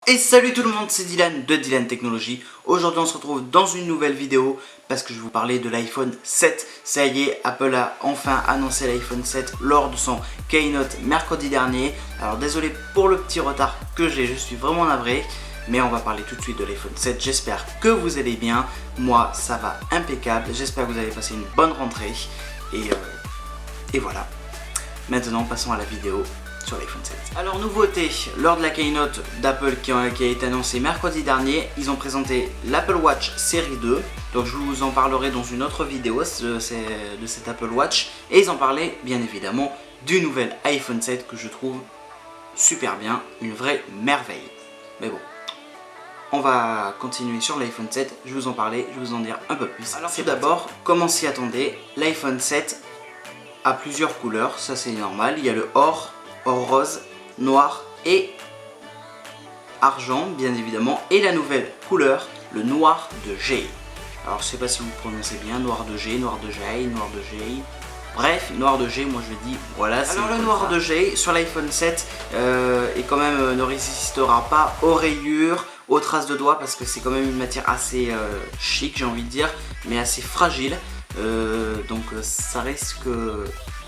Et salut tout le monde, c'est Dylan de Dylan Technologies. Aujourd'hui on se retrouve dans une nouvelle vidéo parce que je vais vous parler de l'iPhone 7. Ça y est, Apple a enfin annoncé l'iPhone 7 lors de son keynote mercredi dernier. Alors désolé pour le petit retard que j'ai, je suis vraiment navré. Mais on va parler tout de suite de l'iPhone 7. J'espère que vous allez bien. Moi ça va impeccable. J'espère que vous avez passé une bonne rentrée. Et voilà. Maintenant passons à la vidéo sur l'iPhone 7. Alors nouveauté, lors de la keynote d'Apple qui a été annoncée mercredi dernier, ils ont présenté l'Apple Watch série 2. Donc je vous en parlerai dans une autre vidéo de cet Apple Watch. Et ils ont parlé bien évidemment du nouvel iPhone 7 que je trouve super bien, une vraie merveille. Mais bon, on va continuer sur l'iPhone 7, je vais vous en parler, je vais vous en dire un peu plus. Alors tout d'abord, comme on s'y attendait, l'iPhone 7 a plusieurs couleurs, ça c'est normal. Il y a le or rose, noir et argent bien évidemment, et la nouvelle couleur, le noir de Jay. Alors je sais pas si vous prononcez bien, noir de Jay, noir de Jay, noir de Jay. Bref, noir de Jay, moi je dis voilà. Alors le noir de Jay sur l'iPhone 7 et quand même ne résistera pas aux rayures, aux traces de doigts, parce que c'est quand même une matière assez chic, j'ai envie de dire, mais assez fragile. Donc ça risque...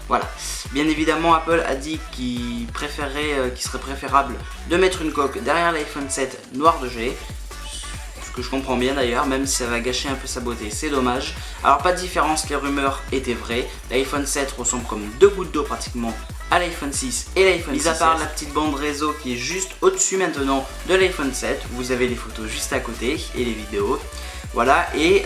Voilà, bien évidemment Apple a dit qu'il serait préférable de mettre une coque derrière l'iPhone 7 noir de Jay. Ce que je comprends bien d'ailleurs, même si ça va gâcher un peu sa beauté, c'est dommage. Alors pas de différence, les rumeurs étaient vraies. L'iPhone 7 ressemble comme deux gouttes d'eau pratiquement à l'iPhone 6 et l'iPhone 6. Mis à part la petite bande réseau qui est juste au-dessus maintenant de l'iPhone 7, vous avez les photos juste à côté et les vidéos. Voilà, et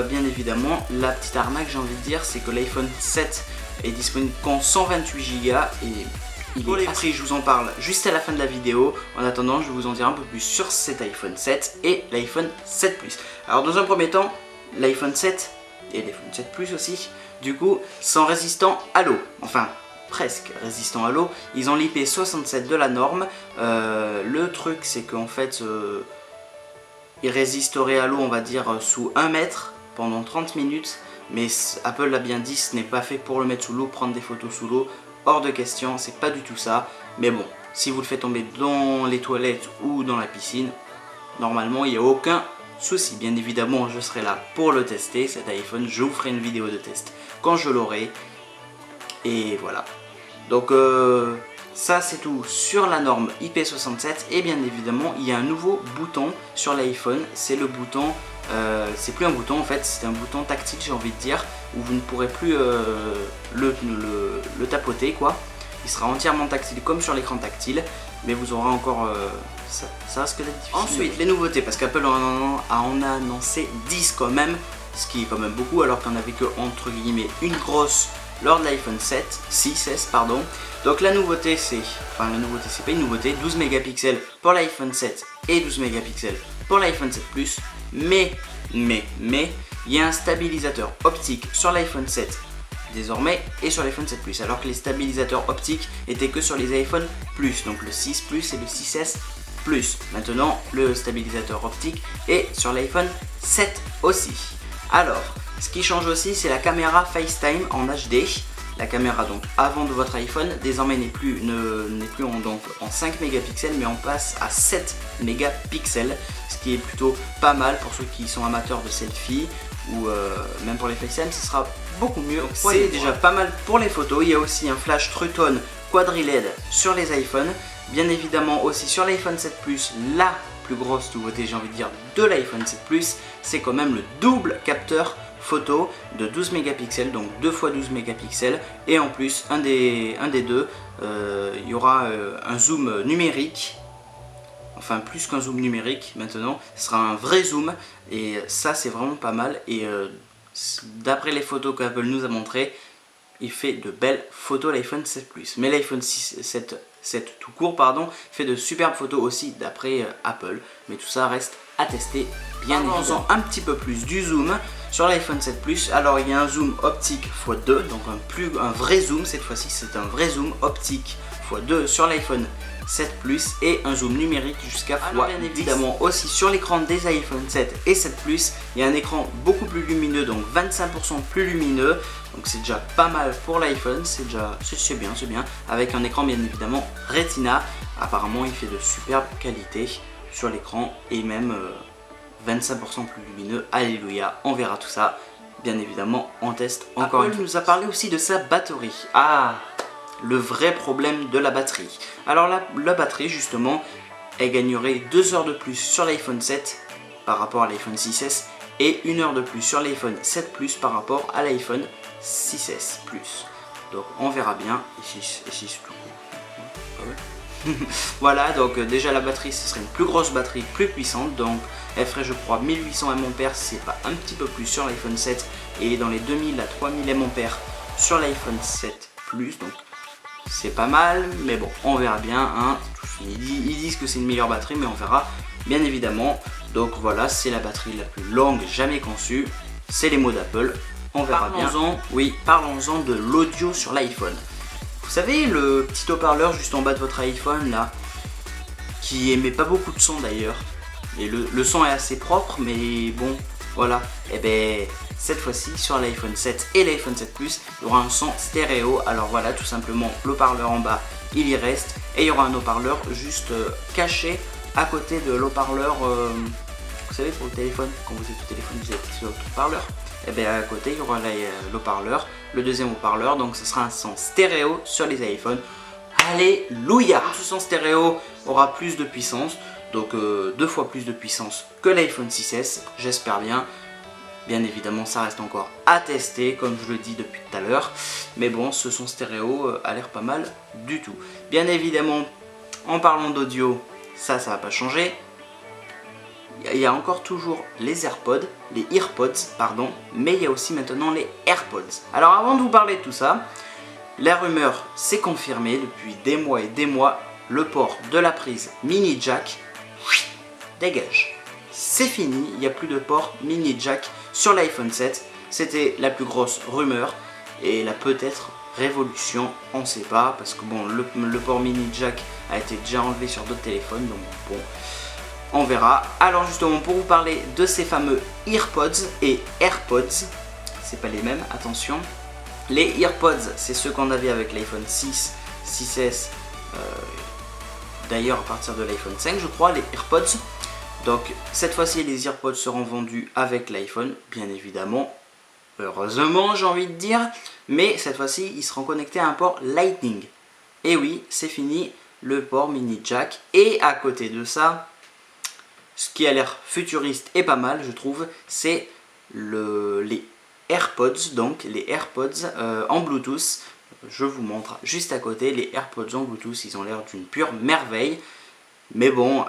bien évidemment la petite arnaque, j'ai envie de dire, c'est que l'iPhone 7 est disponible qu'en 128 Go et pour les prix je vous en parle juste à la fin de la vidéo. En attendant, je vais vous en dire un peu plus sur cet iPhone 7 et l'iPhone 7 Plus. Alors dans un premier temps, l'iPhone 7 et l'iPhone 7 Plus aussi, du coup, sont résistants à l'eau, enfin presque résistants à l'eau. Ils ont l'IP67 de la norme. Le truc c'est qu'en fait ils résisteraient à l'eau, on va dire sous 1 mètre pendant 30 minutes. Mais Apple l'a bien dit, ce n'est pas fait pour le mettre sous l'eau, prendre des photos sous l'eau, hors de question, c'est pas du tout ça. Mais bon, si vous le faites tomber dans les toilettes ou dans la piscine, normalement il n'y a aucun souci. Bien évidemment, je serai là pour le tester, cet iPhone, je vous ferai une vidéo de test quand je l'aurai. Et voilà. Donc ça c'est tout sur la norme IP67. Et bien évidemment, il y a un nouveau bouton sur l'iPhone, c'est le bouton... c'est plus un bouton en fait, c'est un bouton tactile, j'ai envie de dire, où vous ne pourrez plus le tapoter quoi. Il sera entièrement tactile comme sur l'écran tactile, mais vous aurez encore ça risque d'être difficile. Ensuite les nouveautés, parce qu'Apple en a annoncé 10 quand même, ce qui est quand même beaucoup alors qu'on n'avait que entre guillemets une grosse lors de l'iPhone 6S pardon. Donc la nouveauté c'est, enfin la nouveauté c'est pas une nouveauté, 12 mégapixels pour l'iPhone 7 et 12 mégapixels pour l'iPhone 7 Plus. Mais, il y a un stabilisateur optique sur l'iPhone 7 désormais et sur l'iPhone 7 Plus, alors que les stabilisateurs optiques étaient que sur les iPhone Plus, donc le 6 Plus et le 6S Plus. Maintenant, le stabilisateur optique est sur l'iPhone 7 aussi. Alors, ce qui change aussi, c'est la caméra FaceTime en HD. La caméra donc avant de votre iPhone désormais n'est plus en 5 mégapixels, mais on passe à 7 mégapixels, ce qui est plutôt pas mal pour ceux qui sont amateurs de selfie ou même pour les FaceTime, ce sera beaucoup mieux. C'est déjà pas mal pour les photos. Il y a aussi un flash True Tone Quadri LED sur les iPhones. Bien évidemment aussi sur l'iPhone 7 Plus, la plus grosse nouveauté, j'ai envie de dire, de l'iPhone 7 Plus, c'est quand même le double capteur photo de 12 mégapixels, donc 2 x 12 mégapixels, et en plus un des deux, il y aura un zoom numérique, enfin plus qu'un zoom numérique maintenant, ce sera un vrai zoom, et ça c'est vraiment pas mal. Et d'après les photos qu'Apple nous a montrées, il fait de belles photos l'iPhone 7 Plus, mais l'iPhone 7 tout court pardon, fait de superbes photos aussi d'après Apple, mais tout ça reste à tester bien évidemment. Un petit peu plus du zoom sur l'iPhone 7 Plus. Alors il y a un zoom optique x2, donc un vrai zoom, cette fois-ci c'est un vrai zoom optique x2 sur l'iPhone 7 Plus, et un zoom numérique jusqu'à x10. Bien évidemment aussi sur l'écran des iPhone 7 et 7 Plus, il y a un écran beaucoup plus lumineux, donc 25% plus lumineux, donc c'est déjà pas mal pour l'iPhone, c'est bien, avec un écran bien évidemment Retina. Apparemment il fait de superbes qualités sur l'écran et même 25% plus lumineux. Alléluia, on verra tout ça bien évidemment en test encore une fois. Nous a parlé aussi de sa batterie. Ah, le vrai problème de la batterie. Alors la batterie justement, elle gagnerait 2 heures de plus sur l'iPhone 7 par rapport à l'iPhone 6S et 1 heure de plus sur l'iPhone 7 Plus par rapport à l'iPhone 6S Plus. Donc on verra bien. Et 6 tout court. Voilà, donc déjà la batterie, ce serait une plus grosse batterie, plus puissante. Donc elle ferait, je crois, 1800 mAh, c'est pas un petit peu plus sur l'iPhone 7 et dans les 2000 à 3000 mAh sur l'iPhone 7 Plus. Donc c'est pas mal, mais bon, on verra bien. Hein. Ils disent que c'est une meilleure batterie, mais on verra bien évidemment. Donc voilà, c'est la batterie la plus longue jamais conçue. C'est les mots d'Apple. On verra bien. Oui, parlons-en de l'audio sur l'iPhone. Vous savez, le petit haut-parleur juste en bas de votre iPhone là, qui émet pas beaucoup de son d'ailleurs. Et le son est assez propre, mais bon, voilà. Et ben cette fois-ci sur l'iPhone 7 et l'iPhone 7 Plus, il y aura un son stéréo. Alors voilà, tout simplement, l'haut-parleur en bas, il y reste. Et il y aura un haut-parleur juste caché à côté de l'haut-parleur. Vous savez, pour le téléphone, quand vous êtes au téléphone, vous avez petit haut-parleur. Et bien à côté, il y aura l'haut-parleur, le deuxième haut-parleur. Donc ce sera un son stéréo sur les iPhones. Alléluia! Ce son stéréo aura plus de puissance. Donc 2 fois plus de puissance que l'iPhone 6S, j'espère bien. Bien évidemment, ça reste encore à tester, comme je le dis depuis tout à l'heure. Mais bon, ce son stéréo a l'air pas mal du tout. Bien évidemment, en parlant d'audio, ça va pas changer. Il y a encore toujours les AirPods, pardon, mais il y a aussi maintenant les AirPods. Alors avant de vous parler de tout ça, la rumeur s'est confirmée depuis des mois et des mois. Le port de la prise mini jack dégage. C'est fini, il n'y a plus de port mini jack sur l'iPhone 7. C'était la plus grosse rumeur et la peut-être révolution, on ne sait pas, parce que bon, le port mini jack a été déjà enlevé sur d'autres téléphones, donc bon, on verra. Alors justement, pour vous parler de ces fameux EarPods et AirPods, c'est pas les mêmes, attention. Les EarPods, c'est ceux qu'on avait avec l'iPhone 6, 6S, d'ailleurs à partir de l'iPhone 5 je crois, les AirPods. Donc cette fois-ci les AirPods seront vendus avec l'iPhone, bien évidemment, heureusement j'ai envie de dire, mais cette fois-ci ils seront connectés à un port Lightning. Et oui, c'est fini le port mini jack. Et à côté de ça, ce qui a l'air futuriste et pas mal je trouve, c'est les AirPods, donc les AirPods en Bluetooth. Je vous montre juste à côté les AirPods en Bluetooth, ils ont l'air d'une pure merveille. Mais bon,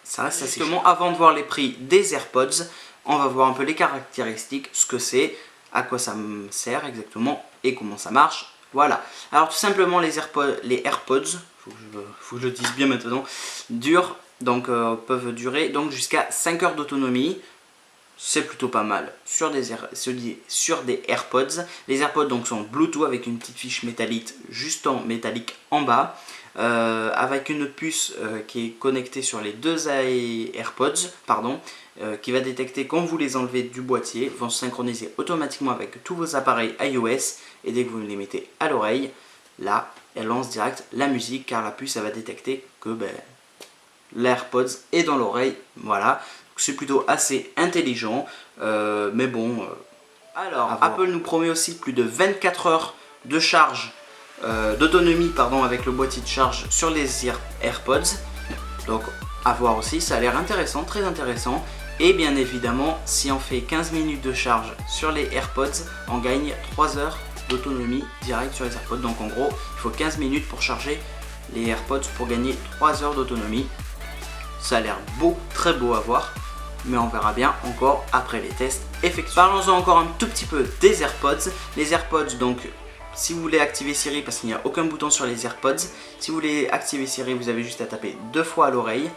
ça reste assez cher. Avant de voir les prix des AirPods, on va voir un peu les caractéristiques, ce que c'est, à quoi ça me sert exactement et comment ça marche. Voilà. Alors tout simplement les AirPods, faut que je le dise bien maintenant, peuvent durer donc jusqu'à 5 heures d'autonomie. C'est plutôt pas mal sur des AirPods. Les AirPods donc sont Bluetooth avec une petite fiche métallique juste en métallique en bas, avec une puce qui est connectée sur les deux AirPods, qui va détecter quand vous les enlevez du boîtier, vont se synchroniser automatiquement avec tous vos appareils iOS, et dès que vous les mettez à l'oreille, là elle lance direct la musique, car la puce elle va détecter que l'AirPods est dans l'oreille. Voilà. C'est plutôt assez intelligent, mais bon. Alors, Apple nous promet aussi plus de 24 heures de charge, d'autonomie avec le boîtier de charge sur les AirPods. Donc, à voir aussi, ça a l'air intéressant, très intéressant. Et bien évidemment, si on fait 15 minutes de charge sur les AirPods, on gagne 3 heures d'autonomie direct sur les AirPods. Donc en gros, il faut 15 minutes pour charger les AirPods pour gagner 3 heures d'autonomie. Ça a l'air beau, très beau à voir, mais on verra bien encore après les tests effectués. Parlons-en encore un tout petit peu des AirPods. Les AirPods, donc, si vous voulez activer Siri, parce qu'il n'y a aucun bouton sur les AirPods, si vous voulez activer Siri, vous avez juste à taper 2 fois à l'oreille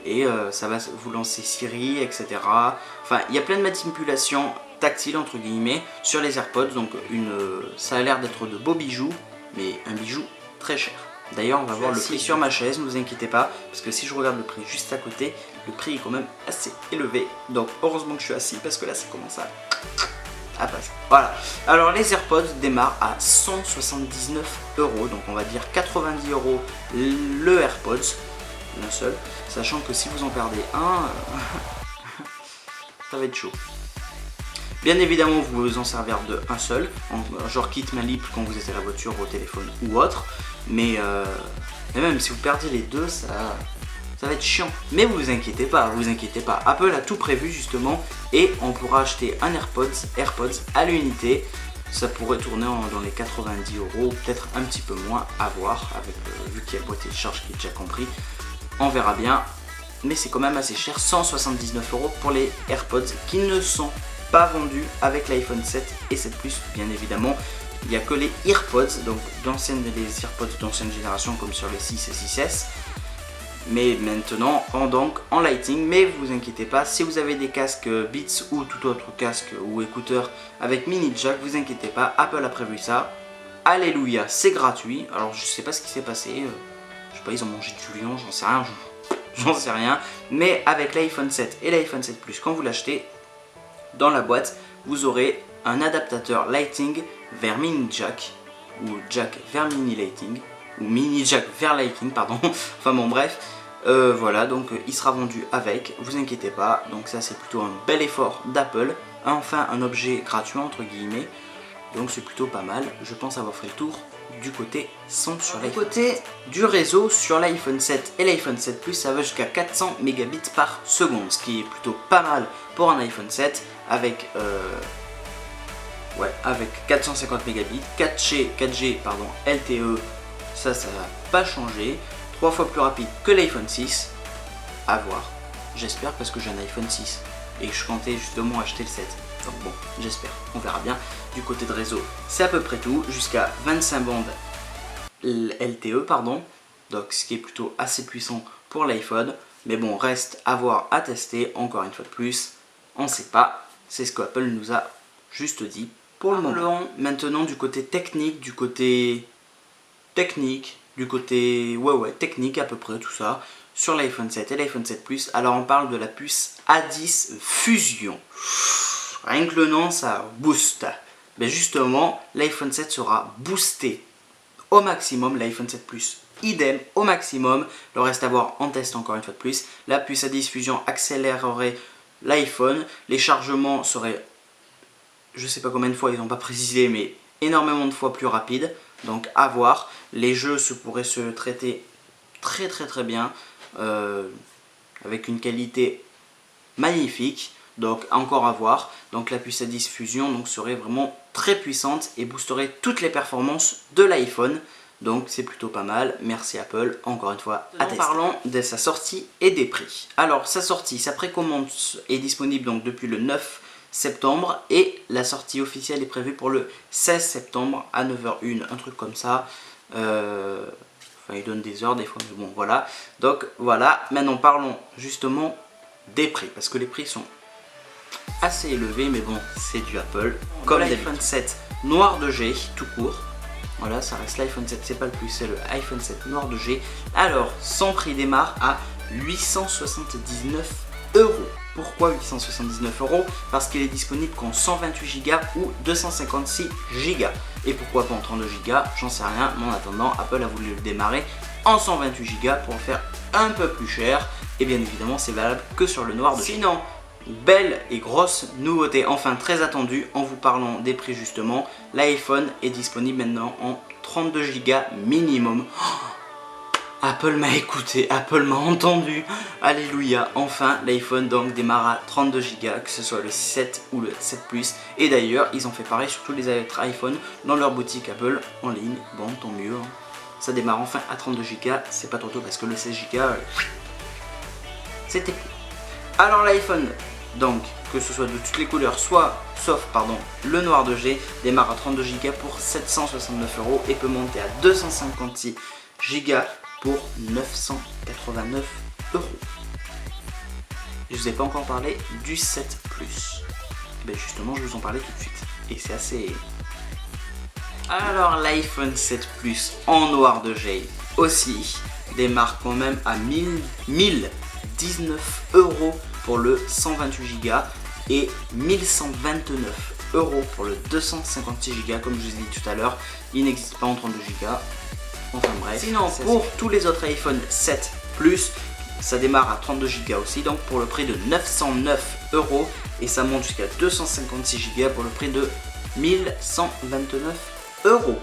et ça va vous lancer Siri, etc. Enfin, il y a plein de manipulations tactiles entre guillemets sur les AirPods, donc ça a l'air d'être de beaux bijoux, mais un bijou très cher. D'ailleurs, on va voir le prix sur ma chaise, ne vous inquiétez pas, parce que si je regarde le prix juste à côté, le prix est quand même assez élevé. Donc heureusement que je suis assis, parce que là ça commence à passer. Voilà. Alors les AirPods démarrent à 179 €, donc on va dire 90 € le AirPods. d'un seul, sachant que si vous en perdez un, ça va être chaud. Bien évidemment, vous pouvez vous en servir de un seul, genre kit main libre quand vous êtes à la voiture, au téléphone ou autre, mais même si vous perdez les deux, ça va être chiant. Mais vous inquiétez pas, Apple a tout prévu justement, et on pourra acheter un AirPods à l'unité. Ça pourrait tourner dans les 90 €, peut-être un petit peu moins, à voir, avec vu qu'il y a le boîtier de charge qui est déjà compris, on verra bien. Mais c'est quand même assez cher, 179 € pour les AirPods qui ne sont pas vendus avec l'iPhone 7 et 7 Plus, bien évidemment. Il n'y a que les AirPods, donc les AirPods d'ancienne génération comme sur les 6 et 6S. Mais maintenant en Lightning, mais vous inquiétez pas, si vous avez des casques Beats ou tout autre casque ou écouteurs avec mini jack, vous inquiétez pas, Apple a prévu ça. Alléluia, c'est gratuit. Alors je sais pas ce qui s'est passé, je sais pas, ils ont mangé du lion, j'en sais rien, mais avec l'iPhone 7 et l'iPhone 7 Plus, quand vous l'achetez, dans la boîte, vous aurez un adaptateur Lightning vers mini jack, ou jack vers mini Lightning, ou mini jack vers Lightning, pardon. Enfin bon, bref, voilà, donc il sera vendu avec, vous inquiétez pas. Donc ça, c'est plutôt un bel effort d'Apple, enfin un objet gratuit entre guillemets, donc c'est plutôt pas mal. Je pense avoir fait le tour du côté son sur l'iPhone. Du côté du réseau, sur l'iPhone 7 et l'iPhone 7 Plus, ça va jusqu'à 400 mégabits par seconde, ce qui est plutôt pas mal pour un iPhone 7 avec 450 mégabits, 4G pardon, LTE, ça va pas changer, 3 fois plus rapide que l'iPhone 6, à voir, j'espère, parce que j'ai un iPhone 6 et je comptais justement acheter le 7, donc bon, j'espère, on verra bien. Du côté de réseau, c'est à peu près tout, jusqu'à 25 bandes LTE, pardon, donc ce qui est plutôt assez puissant pour l'iPhone, mais bon, reste à voir, à tester, encore une fois de plus, on sait pas, c'est ce qu'Apple nous a juste dit pour le moment. Maintenant du côté technique, technique à peu près tout ça, sur l'iPhone 7 et l'iPhone 7 Plus. Alors on parle de la puce A10 Fusion, rien que le nom ça booste. Mais justement, l'iPhone 7 sera boosté au maximum, l'iPhone 7 Plus idem au maximum. Le reste à voir en test encore une fois de plus. La puce A10 Fusion accélérerait l'iPhone, les chargements seraient, je sais pas combien de fois, ils n'ont pas précisé, mais énormément de fois plus rapides, donc à voir. Les jeux pourraient se traiter très bien, avec une qualité magnifique, donc encore à voir. Donc la puce A10 Fusion donc, serait vraiment très puissante et boosterait toutes les performances de l'iPhone. Donc c'est plutôt pas mal, merci Apple, encore une fois, à tester. Parlons de sa sortie et des prix. Alors sa précommande est disponible donc depuis le 9 septembre et la sortie officielle est prévue pour le 16 septembre à 9h01, un truc comme ça. Enfin il donne des heures des fois, mais bon voilà. Donc voilà, maintenant parlons justement des prix, parce que les prix sont assez élevés, mais bon c'est du Apple. Comme l'iPhone 7 noir de G tout court. Voilà, ça reste l'iPhone 7, c'est pas le plus, c'est le iPhone 7 noir de G. Alors, son prix démarre à 879 €. Pourquoi 879 €? Parce qu'il est disponible qu'en 128 Go ou 256 Go. Et pourquoi pas en 32 Go? J'en sais rien, mais en attendant, Apple a voulu le démarrer en 128 Go pour en faire un peu plus cher. Et bien évidemment, c'est valable que sur le noir de G. Sinon, belle et grosse nouveauté, enfin très attendue, en vous parlant des prix justement, l'iPhone est disponible maintenant en 32 Go minimum. Apple m'a écouté, Apple m'a entendu, alléluia, enfin l'iPhone donc démarre à 32 Go, que ce soit le 7 ou le 7 Plus, et d'ailleurs ils ont fait pareil sur tous les autres iPhones dans leur boutique Apple en ligne, bon tant mieux, hein. Ça démarre enfin à 32 Go, c'est pas trop tôt parce que le 16 Go, c'était plus. Alors l'iPhone, donc que ce soit de toutes les couleurs, sauf le noir de G, démarre à 32 Go pour 769 € et peut monter à 256 Go pour 989 €. Je vous ai pas encore parlé du 7 Plus. Ben justement, je vous en parlais tout de suite. Et c'est assez... Alors l'iPhone 7 Plus en noir de G aussi démarre quand même à 1019 € pour le 128 Go et 1129 € pour le 256 Go. Comme je vous ai dit tout à l'heure, il n'existe pas en 32 Go. Enfin bref. Sinon, pour tous les autres iPhone 7 Plus. Ça démarre à 32 Go aussi, donc pour le prix de 909 € et ça monte jusqu'à 256 Go pour le prix de 1129 €.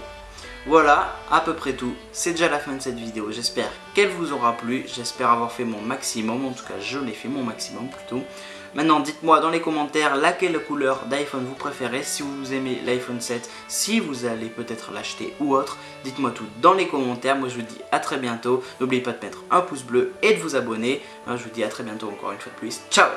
Voilà, à peu près tout. C'est déjà la fin de cette vidéo. J'espère qu'elle vous aura plu. J'espère avoir fait mon maximum. En tout cas, je l'ai fait mon maximum plutôt. Maintenant, dites-moi dans les commentaires laquelle couleur d'iPhone vous préférez. Si vous aimez l'iPhone 7, si vous allez peut-être l'acheter ou autre. Dites-moi tout dans les commentaires. Moi, je vous dis à très bientôt. N'oubliez pas de mettre un pouce bleu et de vous abonner. Je vous dis à très bientôt encore une fois de plus. Ciao!